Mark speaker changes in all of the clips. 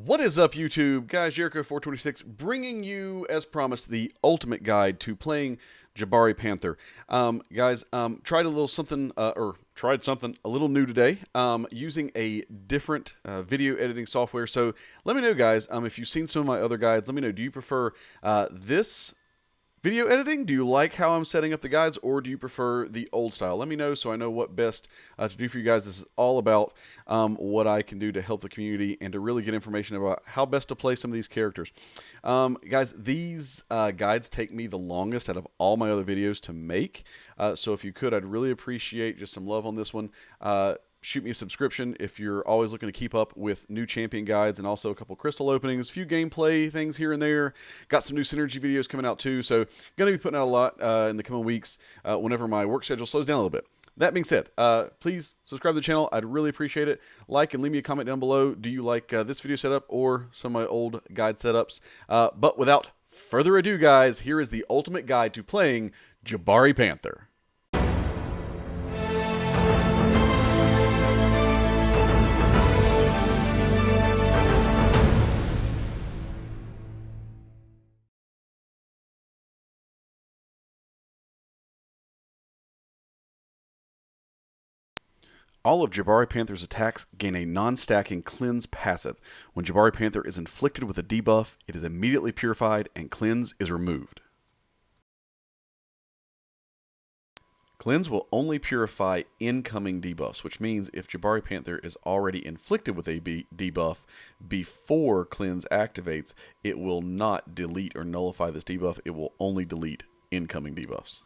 Speaker 1: What is up, YouTube? Guys, Jericho426 bringing you, as promised, the ultimate guide to playing Jabari Panther. Guys, tried a little something, tried something a little new today, using a different video editing software. So let me know, guys, if you've seen some of my other guides. Let me know, do you prefer this video editing? Do you like how I'm setting up the guides, or do you prefer the old style? Let me know so I know what best to do for you guys. This is all about what I can do to help the community and to really get information about how best to play some of these characters. Guys, these guides take me the longest out of all my other videos to make, so if you could, I'd really appreciate just some love on this one. Shoot me a subscription if you're always looking to keep up with new champion guides, and also a couple crystal openings, a few gameplay things here and there. Got some new synergy videos coming out too, so going to be putting out a lot in the coming weeks whenever my work schedule slows down a little bit. That being said, please subscribe to the channel. I'd really appreciate it. Like and leave me a comment down below. Do you like this video setup or some of my old guide setups? But without further ado, guys, here is the ultimate guide to playing Jabari Panther. All of Jabari Panther's attacks gain a non-stacking cleanse passive. When Jabari Panther is inflicted with a debuff, it is immediately purified and cleanse is removed. Cleanse will only purify incoming debuffs, which means if Jabari Panther is already inflicted with a debuff before cleanse activates, it will not delete or nullify this debuff. It will only delete incoming debuffs.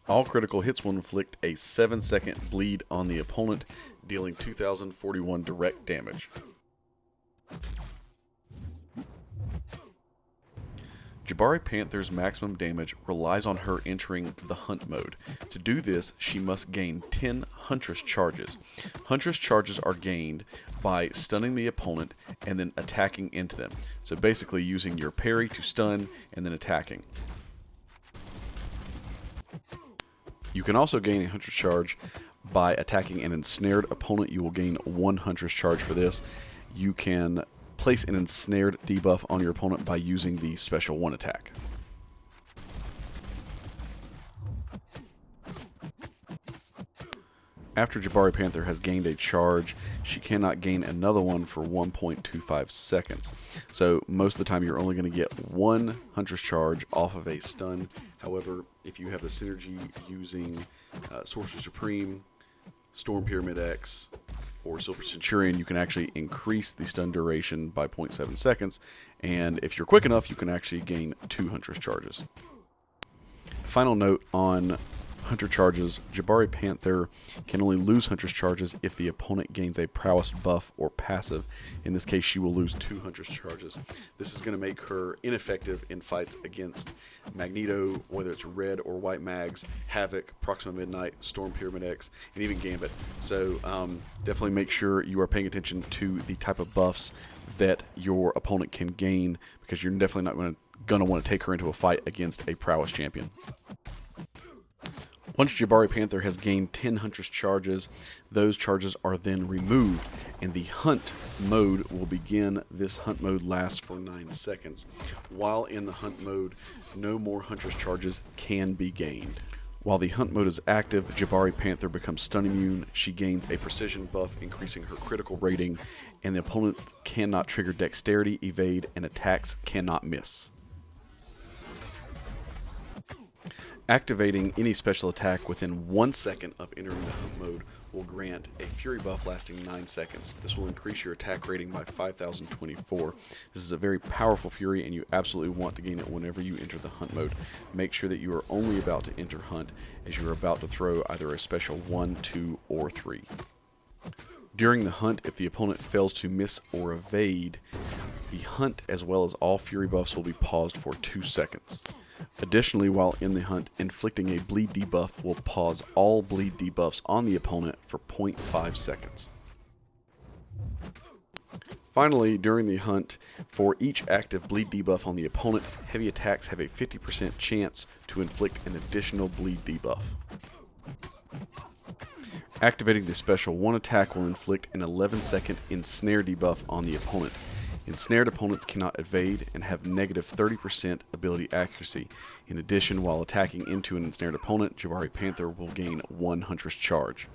Speaker 1: All critical hits will inflict a 7-second bleed on the opponent, dealing 2,041 direct damage. Jabari Panther's maximum damage relies on her entering the hunt mode. To do this, she must gain 10 Huntress charges. Huntress charges are gained by stunning the opponent and then attacking into them. So basically using your parry to stun and then attacking. You can also gain a Huntress charge by attacking an ensnared opponent. You will gain 1 Huntress charge for this. You can place an ensnared debuff on your opponent by using the special 1 attack. After Jabari Panther has gained a charge, she cannot gain another one for 1.25 seconds. So most of the time you're only going to get 1 Huntress charge off of a stun. However, if you have the synergy using Sorcerer Supreme, Storm Pyramid X, or Silver Centurion, you can actually increase the stun duration by 0.7 seconds. And if you're quick enough, you can actually gain 2 Huntress charges. Final note on Hunter charges: Jabari Panther can only lose Huntress charges if the opponent gains a prowess buff or passive. In this case, she will lose 2 Huntress charges. This is going to make her ineffective in fights against Magneto, whether it's red or white mags, Havoc, Proxima Midnight, Storm Pyramid X, and even Gambit. So definitely make sure you are paying attention to the type of buffs that your opponent can gain, because you're definitely not going to want to take her into a fight against a prowess champion. Once Jabari Panther has gained 10 Huntress charges, those charges are then removed, and the hunt mode will begin. This hunt mode lasts for 9 seconds. While in the hunt mode, no more Huntress charges can be gained. While the hunt mode is active, Jabari Panther becomes stun immune. She gains a precision buff, increasing her critical rating, and the opponent cannot trigger dexterity, evade, and attacks cannot miss. Activating any special attack within 1 second of entering the hunt mode will grant a fury buff lasting 9 seconds. This will increase your attack rating by 5,024. This is a very powerful fury, and you absolutely want to gain it whenever you enter the hunt mode. Make sure that you are only about to enter hunt, as you are about to throw either a special 1, 2, or 3. During the hunt, if the opponent fails to miss or evade, the hunt as well as all fury buffs will be paused for 2 seconds. Additionally, while in the hunt, inflicting a bleed debuff will pause all bleed debuffs on the opponent for 0.5 seconds. Finally, during the hunt, for each active bleed debuff on the opponent, heavy attacks have a 50% chance to inflict an additional bleed debuff. Activating the special 1 attack will inflict an 11-second ensnare debuff on the opponent. Ensnared opponents cannot evade and have negative 30% ability accuracy. In addition, while attacking into an ensnared opponent, Jabari Panther will gain 1 Huntress charge.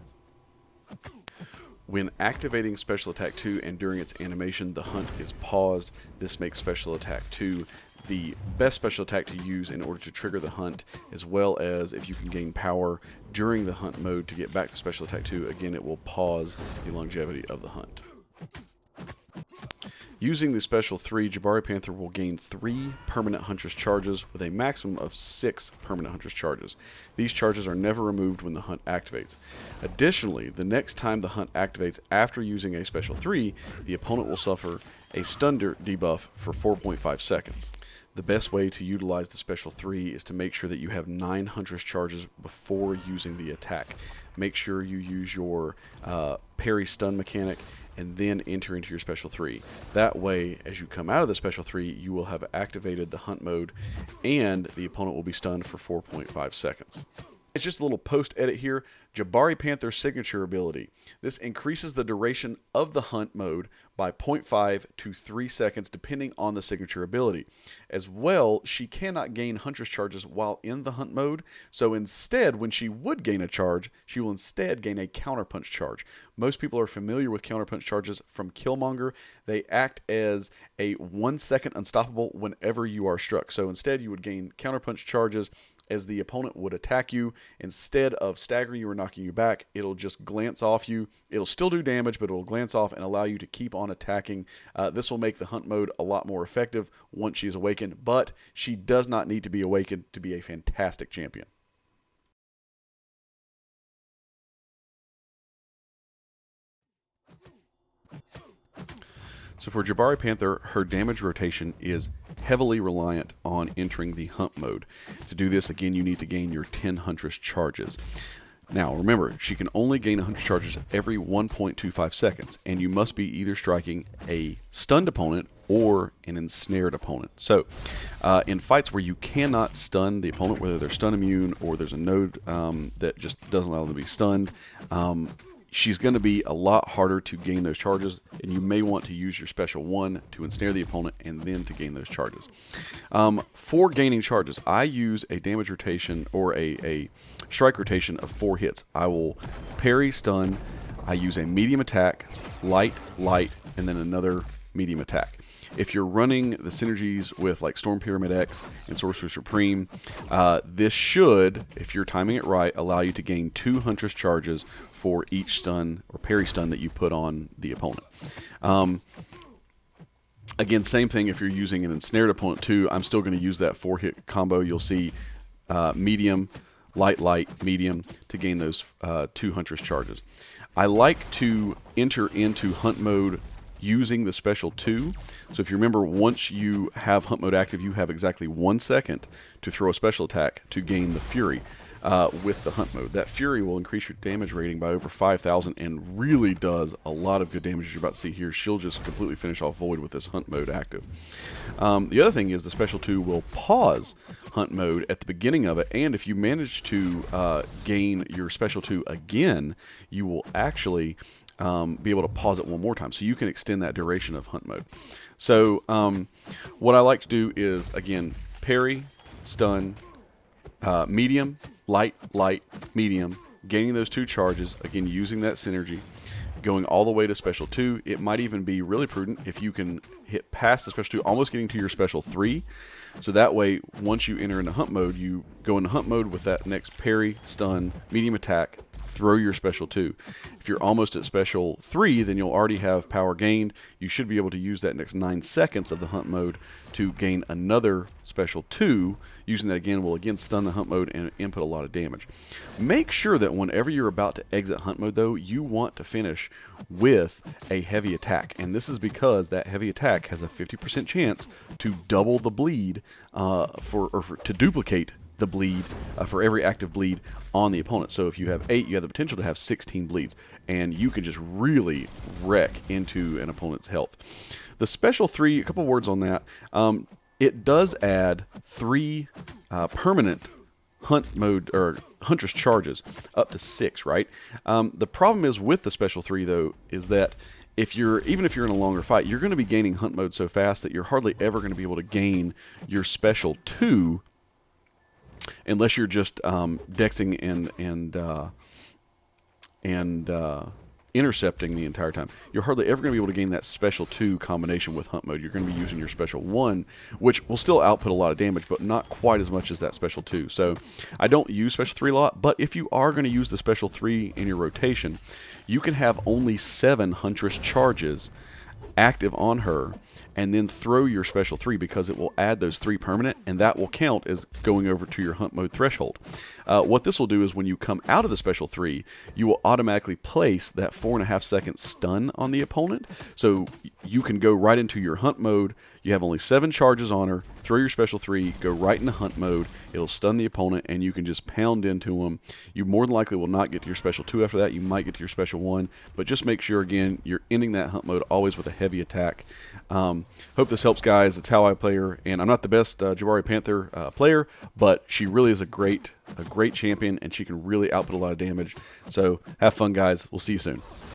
Speaker 1: When activating Special Attack 2 and during its animation, the hunt is paused. This makes Special Attack 2 the best special attack to use in order to trigger the hunt, as well as if you can gain power during the hunt mode to get back to Special Attack 2, again it will pause the longevity of the hunt. Using the Special 3, Jabari Panther will gain 3 permanent Huntress charges with a maximum of 6 permanent Huntress charges. These charges are never removed when the hunt activates. Additionally, the next time the hunt activates after using a Special 3, the opponent will suffer a stun debuff for 4.5 seconds. The best way to utilize the Special 3 is to make sure that you have 9 Huntress charges before using the attack. Make sure you use your parry stun mechanic and then enter into your Special 3. That way, as you come out of the Special 3, you will have activated the hunt mode and the opponent will be stunned for 4.5 seconds. It's just a little post-edit here. Jabari Panther's signature ability. This increases the duration of the hunt mode by 0.5 to 3 seconds depending on the signature ability. As well, she cannot gain Huntress charges while in the hunt mode, so instead, when she would gain a charge, she will instead gain a counterpunch charge. Most people are familiar with counterpunch charges from Killmonger. They act as a 1-second unstoppable whenever you are struck. So instead, you would gain counterpunch charges as the opponent would attack you. Instead of staggering you or knocking you back, it'll just glance off you. It'll still do damage, but it'll glance off and allow you to keep on attacking. This will make the hunt mode a lot more effective once she's awakened, but she does not need to be awakened to be a fantastic champion. So for Jabari Panther, her damage rotation is heavily reliant on entering the hunt mode. To do this, again, you need to gain your 10 Huntress charges. Now, remember, she can only gain 100 charges every 1.25 seconds, and you must be either striking a stunned opponent or an ensnared opponent. So, in fights where you cannot stun the opponent, whether they're stun immune or there's a node that just doesn't allow them to be stunned, she's going to be a lot harder to gain those charges, and you may want to use your Special 1 to ensnare the opponent and then to gain those charges. For gaining charges, I use a damage rotation or a strike rotation of 4 hits. I will parry, stun, I use a medium attack, light, and then another medium attack. If you're running the synergies with like Storm Pyramid X and Sorcerer Supreme, this should, if you're timing it right, allow you to gain 2 Huntress charges for each stun or parry stun that you put on the opponent. Again, same thing if you're using an ensnared opponent too. I'm still going to use that 4-hit combo. You'll see medium, light, medium to gain those 2 Huntress charges. I like to enter into hunt mode using the Special 2. So if you remember, once you have hunt mode active, you have exactly 1 second to throw a special attack to gain the Fury with the hunt mode. That Fury will increase your damage rating by over 5,000 and really does a lot of good damage, as you're about to see here. She'll just completely finish off Void with this hunt mode active. The other thing is the Special 2 will pause hunt mode at the beginning of it, and if you manage to gain your Special 2 again, you will actually be able to pause it one more time, so you can extend that duration of hunt mode. So what I like to do is, again, parry, stun, medium, light, medium, gaining those 2 charges, again using that synergy, going all the way to Special 2. It might even be really prudent if you can hit past the Special 2, almost getting to your Special 3. So that way, once you enter into hunt mode, you go into hunt mode with that next parry, stun, medium attack, throw your Special 2. If you're almost at Special 3, then you'll already have power gained. You should be able to use that next 9 seconds of the hunt mode to gain another Special 2. Using that again will again stun the hunt mode and input a lot of damage. Make sure that whenever you're about to exit hunt mode, though, you want to finish with a heavy attack. And this is because that heavy attack has a 50% chance to double the bleed to duplicate the bleed for every active bleed on the opponent. So if you have 8, you have the potential to have 16 bleeds, and you can just really wreck into an opponent's health. The Special 3, a couple words on that. It does add 3 permanent hunt mode or huntress charges up to 6, right? The problem is with the special 3 though is that even if you're in a longer fight, you're going to be gaining hunt mode so fast that you're hardly ever going to be able to gain your special 2 unless you're just dexing and intercepting the entire time. You're hardly ever going to be able to gain that special 2 combination with hunt mode. You're going to be using your special 1, which will still output a lot of damage, but not quite as much as that special 2. So I don't use special 3 a lot, but if you are going to use the special 3 in your rotation, you can have only 7 huntress charges active on her and then throw your special 3 because it will add those 3 permanent, and that will count as going over to your hunt mode threshold. What this will do is when you come out of the special 3, you will automatically place that 4.5 second stun on the opponent, so you can go right into your hunt mode. You have only 7 charges on her, throw your special 3, go right into hunt mode, it'll stun the opponent, and you can just pound into them. You more than likely will not get to your special 2 after that. You might get to your special 1, but just make sure, again, you're ending that hunt mode always with a heavy attack. Hope this helps, guys. It's how I play her, and I'm not the best Jabari Panther player, but she really is a great champion, and she can really output a lot of damage. So have fun, guys. We'll see you soon.